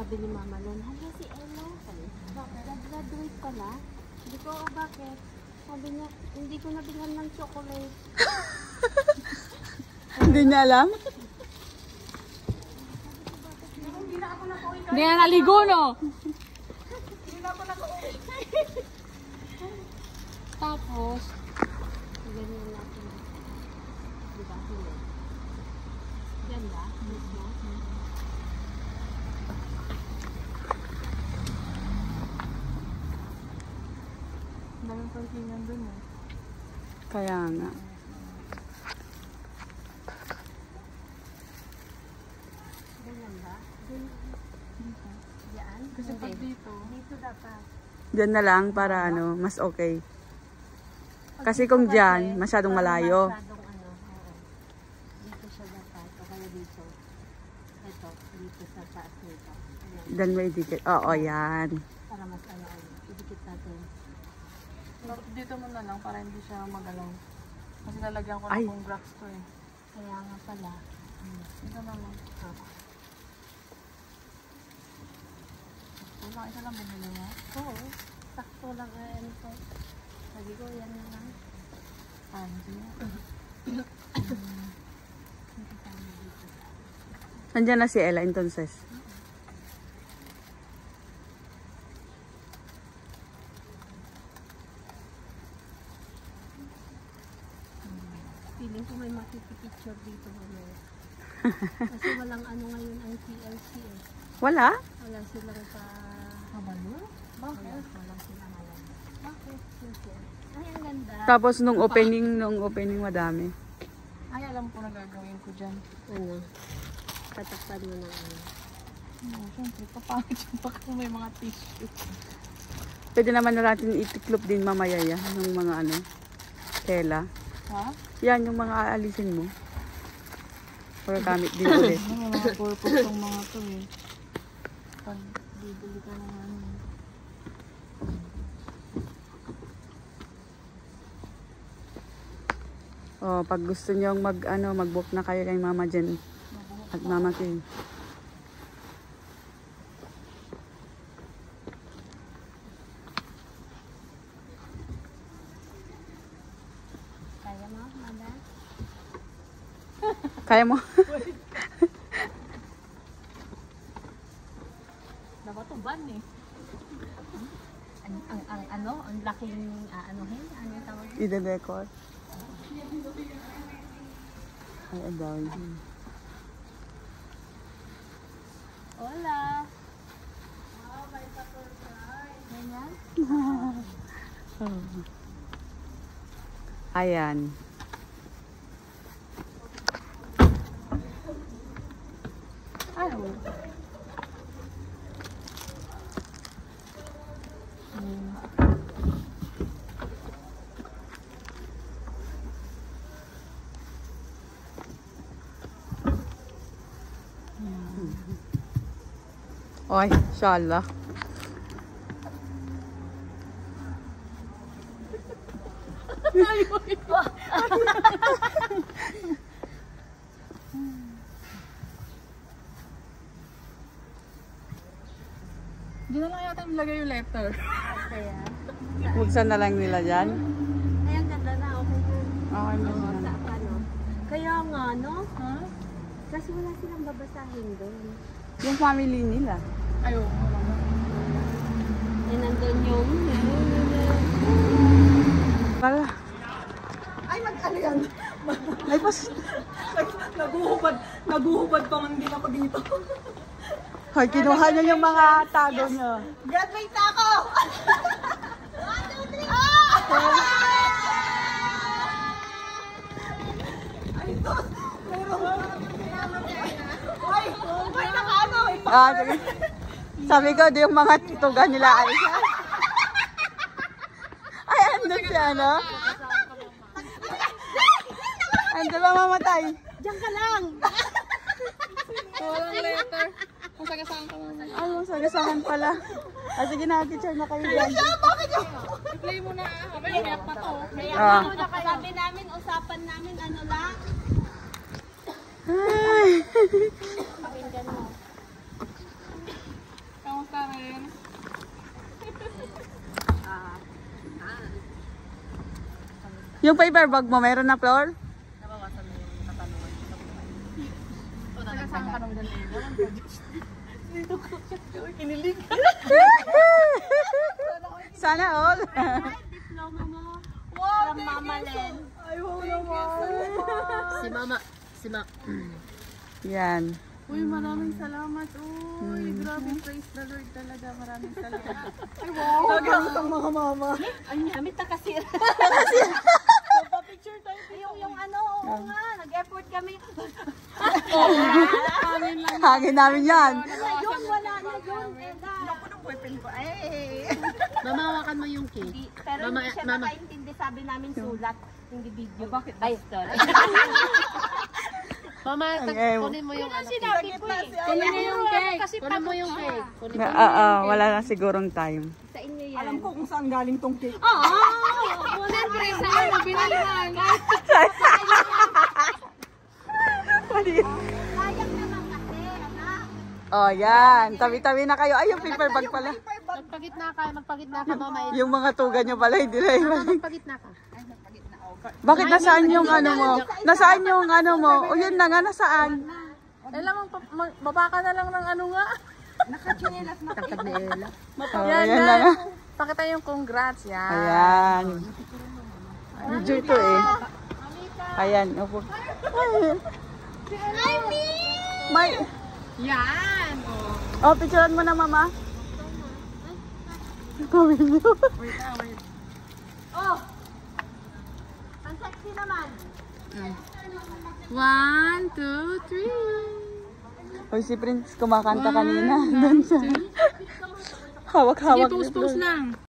sabi ni Mama noon, hala si Ella, graduate pala. Hindi ko, bakit? Sabi niya, hindi ko nabilhan ng chocolate. Hindi niya alam? Hindi na naligo, no? Hindi na ako nag-uwi. Tapos, ganyan natin. Diba? Ganda? Mismo? Daming parkingan dun, eh. Kaya nga. Ganyan ba? Diyan? Kasi pag dito, Dito dapat. Diyan na lang para ano, mas okay. Kasi kung diyan, masyadong malayo. Masyadong ano, oo. Dito siya dapat. O kaya dito. Ito, dito sa taas nito. Ayan. Dan may dikit. Oo, yan. Para mas ano, idikit natin. dito mo na lang para hindi siya magalaw. Kasi lalagyan ko na Ay. kung blocks to, eh. Kaya nga pala. Ito na lang. Wala, isa lang bumili niya. Oo. Sakto lang ano to. Sabi ko, yan na lang. Hindi. Nandiyan na si Ella entonces. Feeling ko may makikipicture dito mamaya. Kasi walang ano ngayon ang TLC eh. Wala? Wala silang pa... Kabalo? Bakit? Walang silang alam. Bakit? Sige. Ay, ang ganda. Tapos nung opening madami. Ay, alam ko na gagawin ko dyan. Ano? Tatakpan mo ng ano. Oo, syempre, papangit yung baka kung may mga tissue. Pwede naman na natin itiklop din mamaya yan, yung mga ano, tela. Ha? Yan, yung mga aalisin mo. Para gamit din ulit. Ano, mga purpose tong mga to, eh. Pag bibili ka ng ano. Oh, pag gusto niyo mag-book na kayo kay Mama Jen at Mama Kay. Kaya mo, Mada? Kaya mo? Nabatuban, eh. Ang laking anuhin, ano yung tawag? Ide-decor. Ay, ang dami. Hola! Wow, may pa-surprise. Ganyan? Ayan. Ano? Ay, inshallah. Diyan na lang yata ilagay yung letter. Kaya? Buksan na lang nila dyan. Ay, ang ganda na. Okay na. Okay na. Oo, sa ano. Kaya nga, no? Ha? Kasi wala silang babasahin doon. Yung family nila. Ayaw. Eh, nandun yung... Kala. Ay, ano yan? Ay, pas. Naguhubad pa man din ako dito. Hoy, kinuha niya yung mga tago niya. Graduate na ako! 1, 2, 3! Ay, ito! Ay, nakaano eh! Ah, sige. Sabi ko, di yung mga titugan nila alis. Ay, andun siya, ano? Andun ba mamatay? Diyan ka lang! Walang letter. Masagasaan ka muna. Ano, sagasahan pala. Ah, sige na, teacher na kayo dyan. I-play mo na. May map pa to. Ah. Sabi namin, usapan namin, ano lang. Ay. Pakinggan mo. Yung paper bag mo, meron na floor? Nabawasan na yung katanungan. O, nagsama ka ng ganito. Dito ko siya. Kinilig. Sana all. Diploma mo. Wow, From Mama Len. Ay, wow naman. Si Mama. Yan. Uy, maraming salamat. Uy, grabe. Praise the Lord talaga. Maraming salamat. Ay, wow. Talagang itong mga mama. Ay, damit na kasira. Picture tayo. Yung ano, oo nga. Nag-effort kami. Hangin lang. Hangin namin yan. Yun, wala na yun. Eda. Boyfriend ko. Ay. Mamawakan mo yung cake. Pero hindi siya nakaintindi. Sabi namin sulat. Hindi video. Bakit? Ay, sorry. Mama, Okay. kunin mo yung ano. Sinabi ko eh. Kunin mo yung cake. Kunin mo yung cake. Kunin mo. Wala na sigurong time. Sa inyo yan. Alam ko kung saan galing tong cake. Siyempre, sa ano, binalihan. Sayang naman kasi, anak. Oh, yan. Tabi-tabi na kayo. Ay, yung paper bag pala. Magpagitna ka, mama. Yung mga tuga nyo pala, hindi na iba. Magpagitna ka. Bakit nasaan yung ano mo? Nasaan yung ano mo? O yun na nga, nasaan? Alam mo, baba ka na lang ng ano nga. Takad ni Ella. Oh, yan na nga. Pakita yung congrats. Yan. Ayan. Video ito eh. Ayan. Opo. May... Yan. Oh, picturean mo na, mama. Gawin niyo. Wait, wait. Oh! Ang sexy naman. 1, 2, 3. Hoy, si Prince kumakanta kanina. Doon siya. Hawak-hawak. Post lang.